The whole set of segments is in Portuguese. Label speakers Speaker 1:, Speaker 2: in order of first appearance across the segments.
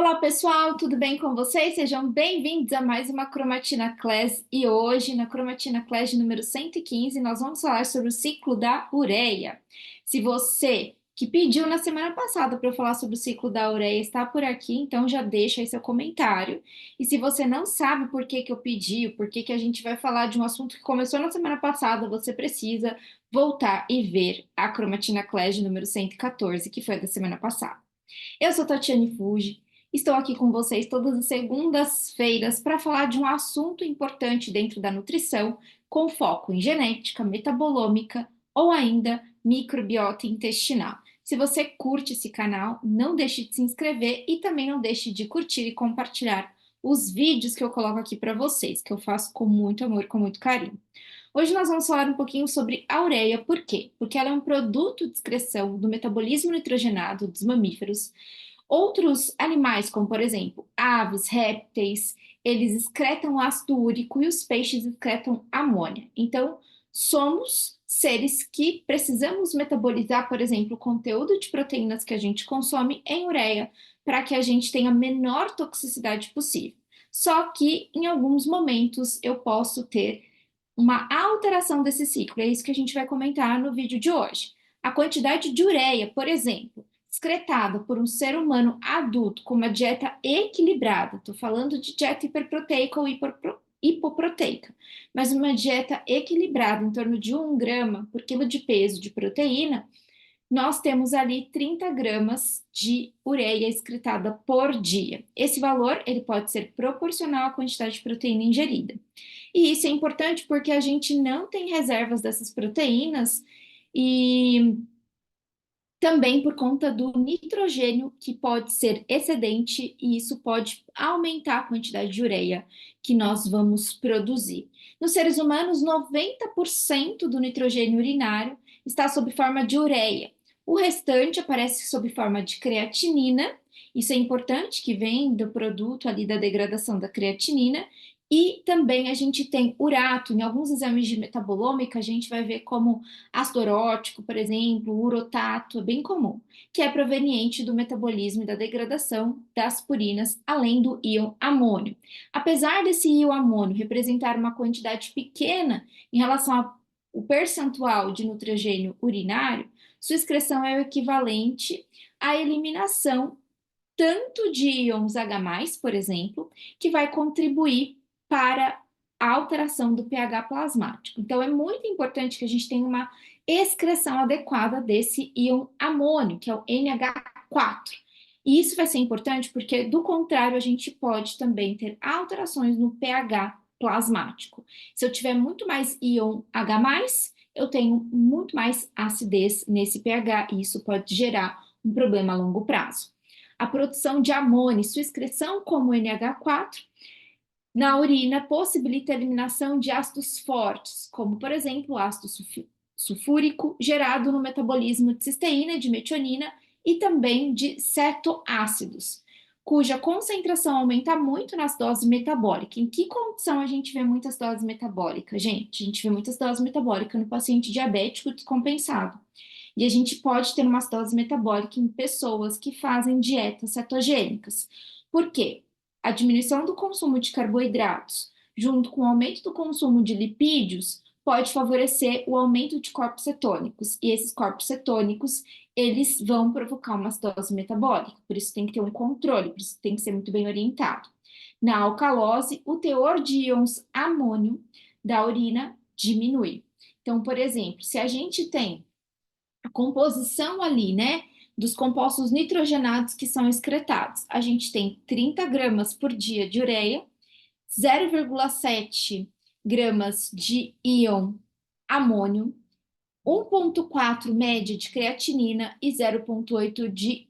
Speaker 1: Olá pessoal, tudo bem com vocês? Sejam bem-vindos a mais uma Cromatina Class e hoje na Cromatina Class de número 115 nós vamos falar sobre o ciclo da ureia. Se você que pediu na semana passada para eu falar sobre o ciclo da ureia está por aqui, então já deixa aí seu comentário. E se você não sabe por que que eu pedi, por que que a gente vai falar de um assunto que começou na semana passada, você precisa voltar e ver a Cromatina Class de número 114, que foi da semana passada. Eu sou Tatiane Fuji, estou aqui com vocês todas as segundas-feiras para falar de um assunto importante dentro da nutrição, com foco em genética, metabolômica ou ainda microbiota intestinal. Se você curte esse canal, não deixe de se inscrever e também não deixe de curtir e compartilhar os vídeos que eu coloco aqui para vocês, que eu faço com muito amor, com muito carinho. Hoje nós vamos falar um pouquinho sobre a ureia, por quê? Porque ela é um produto de excreção do metabolismo nitrogenado dos mamíferos. Outros animais, como por exemplo aves, répteis, eles excretam ácido úrico e os peixes excretam amônia. Então, somos seres que precisamos metabolizar, por exemplo, o conteúdo de proteínas que a gente consome em ureia para que a gente tenha a menor toxicidade possível. Só que em alguns momentos eu posso ter uma alteração desse ciclo. É isso que a gente vai comentar no vídeo de hoje. A quantidade de ureia, por exemplo, excretada por um ser humano adulto com uma dieta equilibrada, estou falando de dieta hiperproteica ou hipoproteica, mas uma dieta equilibrada em torno de 1 grama por quilo de peso de proteína, nós temos ali 30 gramas de ureia excretada por dia. Esse valor ele pode ser proporcional à quantidade de proteína ingerida. E isso é importante porque a gente não tem reservas dessas proteínas e também por conta do nitrogênio que pode ser excedente e isso pode aumentar a quantidade de ureia que nós vamos produzir. Nos seres humanos, 90% do nitrogênio urinário está sob forma de ureia. O restante aparece sob forma de creatinina. Isso é importante, que vem do produto ali da degradação da creatinina. E também a gente tem urato. Em alguns exames de metabolômica, a gente vai ver como ácido orótico, por exemplo, urotato, é bem comum, que é proveniente do metabolismo e da degradação das purinas, além do íon amônio. Apesar desse íon amônio representar uma quantidade pequena em relação ao percentual de nitrogênio urinário, sua excreção é o equivalente à eliminação tanto de íons H+, por exemplo, que vai contribuir para a alteração do pH plasmático. Então, é muito importante que a gente tenha uma excreção adequada desse íon amônio, que é o NH4. E isso vai ser importante porque, do contrário, a gente pode também ter alterações no pH plasmático. Se eu tiver muito mais íon H+, eu tenho muito mais acidez nesse pH e isso pode gerar um problema a longo prazo. A produção de amônio e sua excreção como NH4 na urina possibilita a eliminação de ácidos fortes, como, por exemplo, o ácido sulfúrico, gerado no metabolismo de cisteína e de metionina, e também de cetoácidos, cuja concentração aumenta muito nas doses metabólicas. Em que condição a gente vê muitas doses metabólicas? Gente, a gente vê muitas doses metabólicas no paciente diabético descompensado. E a gente pode ter uma acidose metabólica em pessoas que fazem dietas cetogênicas. Por quê? A diminuição do consumo de carboidratos, junto com o aumento do consumo de lipídios, pode favorecer o aumento de corpos cetônicos. E esses corpos cetônicos, eles vão provocar uma acidose metabólica. Por isso tem que ter um controle, por isso tem que ser muito bem orientado. Na alcalose, o teor de íons amônio da urina diminui. Então, por exemplo, se a gente tem a composição ali, né, dos compostos nitrogenados que são excretados. A gente tem 30 gramas por dia de ureia, 0,7 gramas de íon amônio, 1,4 média de creatinina e 0,8 de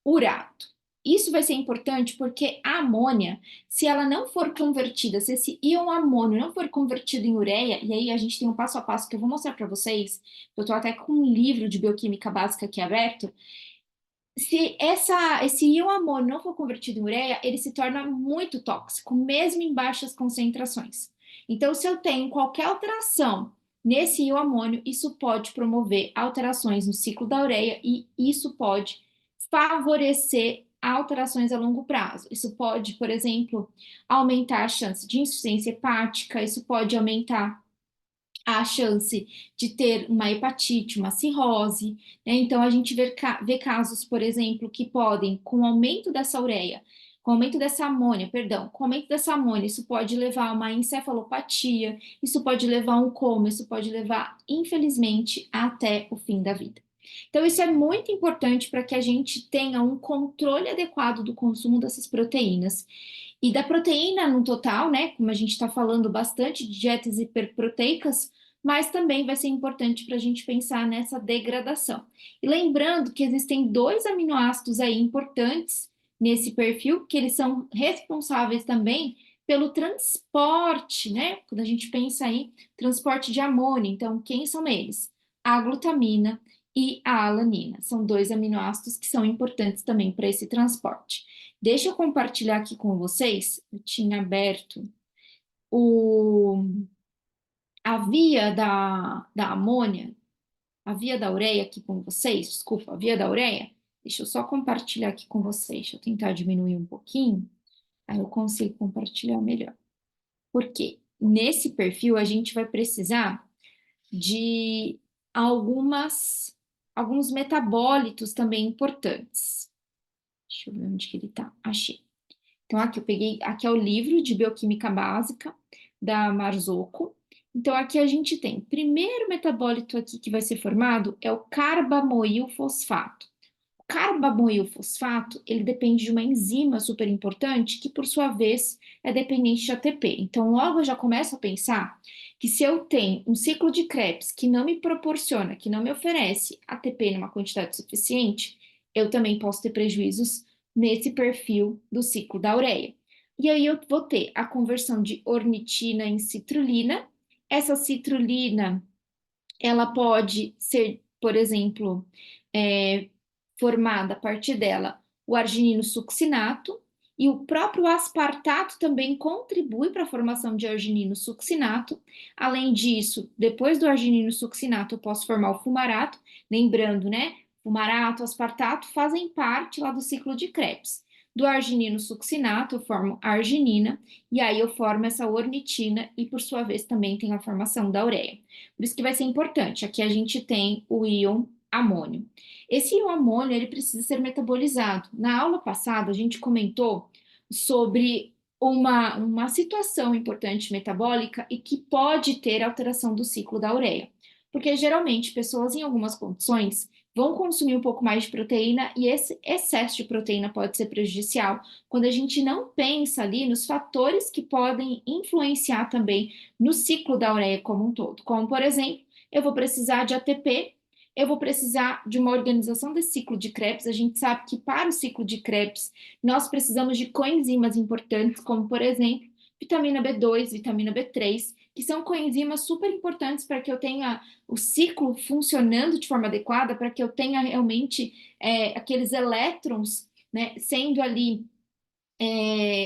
Speaker 1: urato. Isso vai ser importante porque a amônia, se ela não for convertida, se esse íon amônio não for convertido em ureia, e aí a gente tem um passo a passo que eu vou mostrar para vocês, eu estou até com um livro de bioquímica básica aqui aberto, se esse íon amônio não for convertido em ureia, ele se torna muito tóxico, mesmo em baixas concentrações. Então, se eu tenho qualquer alteração nesse íon amônio, isso pode promover alterações no ciclo da ureia e isso pode favorecer a alterações a longo prazo. Isso pode, por exemplo, aumentar a chance de insuficiência hepática, isso pode aumentar a chance de ter uma hepatite, uma cirrose, né? Então, a gente vê casos, por exemplo, que podem, com o aumento dessa ureia, com o aumento dessa amônia, perdão, com o aumento dessa amônia, isso pode levar a uma encefalopatia, isso pode levar a um coma, isso pode levar, infelizmente, até o fim da vida. Então, isso é muito importante para que a gente tenha um controle adequado do consumo dessas proteínas. E da proteína no total, né? Como a gente está falando bastante de dietas hiperproteicas, mas também vai ser importante para a gente pensar nessa degradação. E lembrando que existem dois aminoácidos aí importantes nesse perfil, que eles são responsáveis também pelo transporte, né? Quando a gente pensa aí, transporte de amônia. Então, quem são eles? A glutamina e a alanina. São dois aminoácidos que são importantes também para esse transporte. Deixa eu compartilhar aqui com vocês. Eu tinha aberto o, a via da amônia, a via da ureia aqui com vocês. Desculpa, a via da ureia. Deixa eu só compartilhar aqui com vocês. Deixa eu tentar diminuir um pouquinho. Aí eu consigo compartilhar melhor. Por quê? Nesse perfil, a gente vai precisar de alguns metabólitos também importantes. Deixa eu ver onde que ele está. Achei. Então, aqui eu peguei, aqui é o livro de bioquímica básica da Marzocco. Então, aqui a gente tem, o primeiro metabólito aqui que vai ser formado é o carbamoil fosfato. O carbamoil fosfato, ele depende de uma enzima super importante que, por sua vez, é dependente de ATP. Então, logo eu já começo a pensar que se eu tenho um ciclo de Krebs que não me proporciona, que não me oferece ATP numa quantidade suficiente, eu também posso ter prejuízos nesse perfil do ciclo da ureia. E aí eu vou ter a conversão de ornitina em citrulina. Essa citrulina, ela pode ser, por exemplo, formada a partir dela o arginino succinato, e o próprio aspartato também contribui para a formação de arginino succinato. Além disso, depois do arginino succinato, eu posso formar o fumarato, lembrando, né? Fumarato, aspartato fazem parte lá do ciclo de Krebs. Do arginino succinato, eu formo a arginina, e aí eu formo essa ornitina, e por sua vez também tem a formação da ureia. Por isso que vai ser importante. Aqui a gente tem o íon amônio. Esse íon amônio, ele precisa ser metabolizado. Na aula passada, a gente comentou sobre uma situação importante metabólica e que pode ter alteração do ciclo da ureia. Porque geralmente pessoas em algumas condições vão consumir um pouco mais de proteína e esse excesso de proteína pode ser prejudicial quando a gente não pensa ali nos fatores que podem influenciar também no ciclo da ureia como um todo. Como, por exemplo, eu vou precisar de ATP, eu vou precisar de uma organização desse ciclo de Krebs. A gente sabe que para o ciclo de Krebs, nós precisamos de coenzimas importantes, como, por exemplo, vitamina B2, vitamina B3, que são coenzimas super importantes para que eu tenha o ciclo funcionando de forma adequada, para que eu tenha realmente aqueles elétrons, né, sendo ali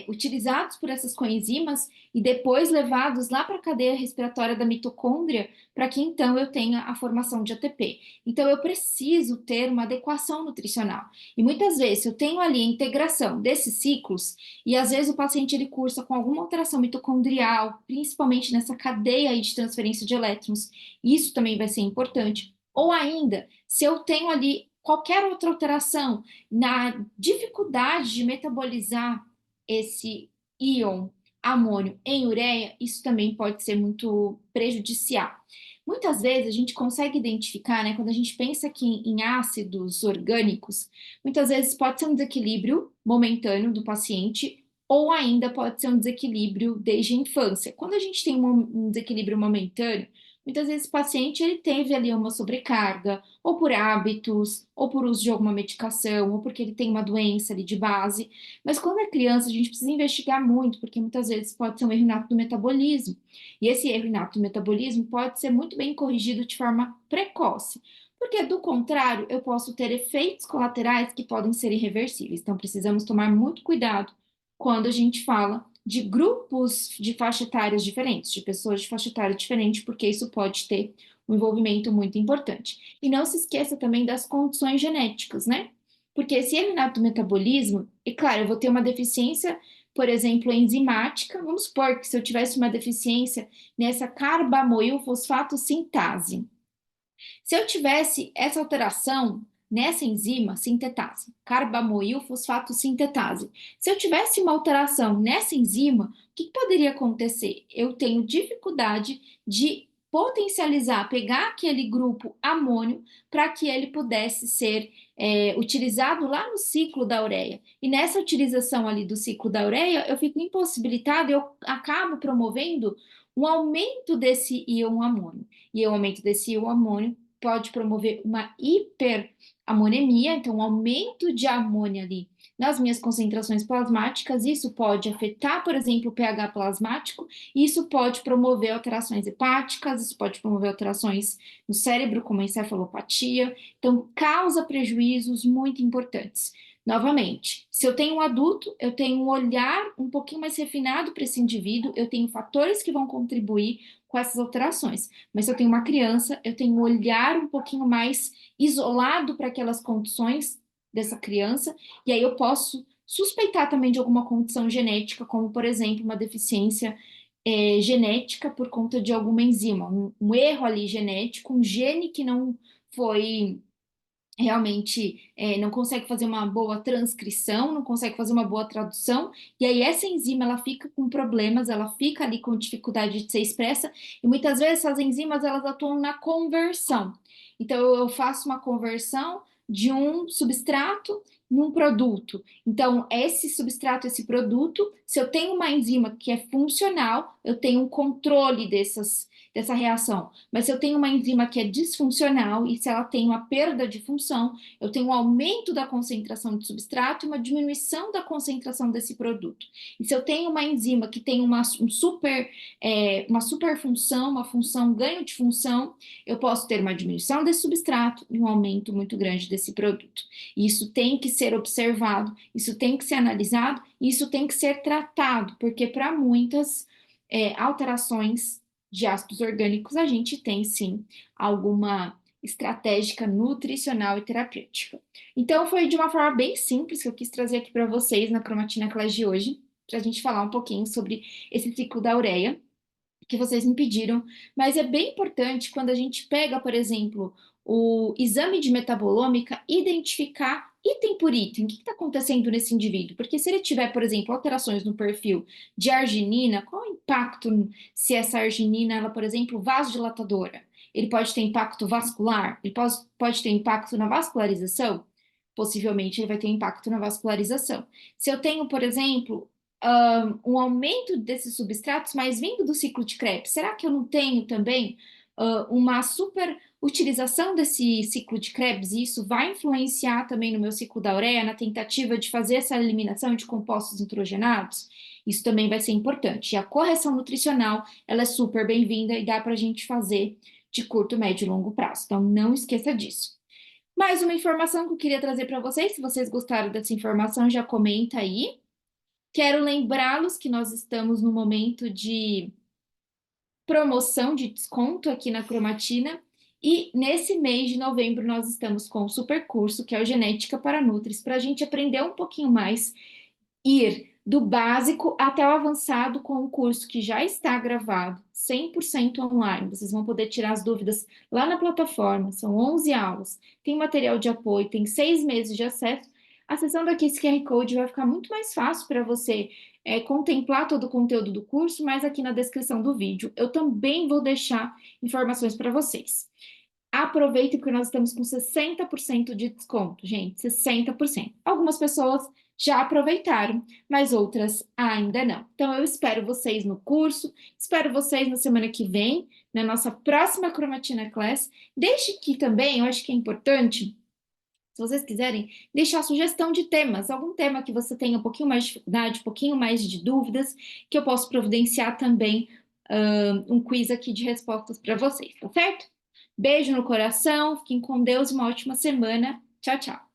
Speaker 1: utilizados por essas coenzimas e depois levados lá para a cadeia respiratória da mitocôndria, para que então eu tenha a formação de ATP. Então eu preciso ter uma adequação nutricional. E muitas vezes eu tenho ali a integração desses ciclos e às vezes o paciente ele cursa com alguma alteração mitocondrial, principalmente nessa cadeia aí de transferência de elétrons. Isso também vai ser importante. Ou ainda, se eu tenho ali qualquer outra alteração na dificuldade de metabolizar esse íon amônio em ureia, isso também pode ser muito prejudicial. Muitas vezes a gente consegue identificar, né, quando a gente pensa aqui em ácidos orgânicos, muitas vezes pode ser um desequilíbrio momentâneo do paciente, ou ainda pode ser um desequilíbrio desde a infância. Quando a gente tem um desequilíbrio momentâneo, muitas vezes o paciente ele teve ali uma sobrecarga, ou por hábitos, ou por uso de alguma medicação, ou porque ele tem uma doença ali de base. Mas quando é criança, a gente precisa investigar muito, porque muitas vezes pode ser um erro inato do metabolismo. E esse erro inato do metabolismo pode ser muito bem corrigido de forma precoce. Porque, do contrário, eu posso ter efeitos colaterais que podem ser irreversíveis. Então, precisamos tomar muito cuidado quando a gente fala de grupos de faixa etárias diferentes, de pessoas de faixa etária diferente, porque isso pode ter um envolvimento muito importante. E não se esqueça também das condições genéticas, né? porque esse eliminato do metabolismo, e claro, eu vou ter uma deficiência, por exemplo, enzimática. Vamos supor que se eu tivesse uma deficiência nessa carbamoil fosfato sintase. Se eu tivesse essa alteração nessa enzima sintetase, carbamoil fosfato sintetase, se eu tivesse uma alteração nessa enzima, o que poderia acontecer? Eu tenho dificuldade de potencializar, pegar aquele grupo amônio para que ele pudesse ser utilizado lá no ciclo da ureia. E nessa utilização ali do ciclo da ureia, eu fico impossibilitada, eu acabo promovendo um aumento desse íon amônio. E o aumento desse íon amônio pode promover uma hiperamonemia, então um aumento de amônia ali nas minhas concentrações plasmáticas. Isso pode afetar, por exemplo, o pH plasmático, e isso pode promover alterações hepáticas, isso pode promover alterações no cérebro, como a encefalopatia, então causa prejuízos muito importantes. Novamente, se eu tenho um adulto, eu tenho um olhar um pouquinho mais refinado para esse indivíduo, eu tenho fatores que vão contribuir com essas alterações. Mas se eu tenho uma criança, eu tenho um olhar um pouquinho mais isolado para aquelas condições dessa criança, e aí eu posso suspeitar também de alguma condição genética, como, por exemplo, uma deficiência genética por conta de alguma enzima, um erro ali genético, um gene que não foi realmente não consegue fazer uma boa transcrição, não consegue fazer uma boa tradução, e aí essa enzima ela fica com problemas, ela fica ali com dificuldade de ser expressa, e muitas vezes essas enzimas elas atuam na conversão. Então eu faço uma conversão de um substrato num produto. Então esse substrato, esse produto, se eu tenho uma enzima que é funcional, eu tenho um controle dessa reação. Mas se eu tenho uma enzima que é disfuncional e se ela tem uma perda de função, eu tenho um aumento da concentração de substrato e uma diminuição da concentração desse produto. E se eu tenho uma enzima que tem uma super função, uma função ganho de função, eu posso ter uma diminuição desse substrato e um aumento muito grande desse produto. E isso tem que ser observado, isso tem que ser analisado, e isso tem que ser tratado, porque para muitas alterações de ácidos orgânicos, a gente tem sim alguma estratégica nutricional e terapêutica. Então, foi de uma forma bem simples que eu quis trazer aqui para vocês na Cromatina Class de hoje, para a gente falar um pouquinho sobre esse ciclo da ureia, que vocês me pediram, mas é bem importante quando a gente pega, por exemplo, o exame de metabolômica, identificar item por item, o que está acontecendo nesse indivíduo, porque se ele tiver, por exemplo, alterações no perfil de arginina, qual o impacto se essa arginina, ela, por exemplo, vasodilatadora? Ele pode ter impacto vascular? Ele pode ter impacto na vascularização? Possivelmente ele vai ter impacto na vascularização. Se eu tenho, por exemplo, um aumento desses substratos, mas vindo do ciclo de Krebs, será que eu não tenho também uma super utilização desse ciclo de Krebs? E isso vai influenciar também no meu ciclo da ureia, na tentativa de fazer essa eliminação de compostos nitrogenados? Isso também vai ser importante. E a correção nutricional, ela é super bem-vinda e dá para a gente fazer de curto, médio e longo prazo. Então, não esqueça disso. Mais uma informação que eu queria trazer para vocês. Se vocês gostaram dessa informação, já comenta aí. Quero lembrá-los que nós estamos no momento de promoção de desconto aqui na Cromatina e nesse mês de novembro nós estamos com o super curso, que é o Genética para Nutris, para a gente aprender um pouquinho mais, ir do básico até o avançado com um curso que já está gravado, 100% online. Vocês vão poder tirar as dúvidas lá na plataforma, são 11 aulas, tem material de apoio, tem 6 meses de acesso. Acessando aqui esse QR Code vai ficar muito mais fácil para você contemplar todo o conteúdo do curso, mas aqui na descrição do vídeo eu também vou deixar informações para vocês. Aproveitem porque nós estamos com 60% de desconto, gente, 60%. Algumas pessoas já aproveitaram, mas outras ainda não. Então eu espero vocês no curso, espero vocês na semana que vem, na nossa próxima Cromatina Class. Deixe aqui também, eu acho que é importante, se vocês quiserem, deixar sugestão de temas, algum tema que você tenha um pouquinho mais de dificuldade, um pouquinho mais de dúvidas, que eu posso providenciar também um quiz aqui de respostas para vocês, tá certo? Beijo no coração, fiquem com Deus e uma ótima semana. Tchau, tchau.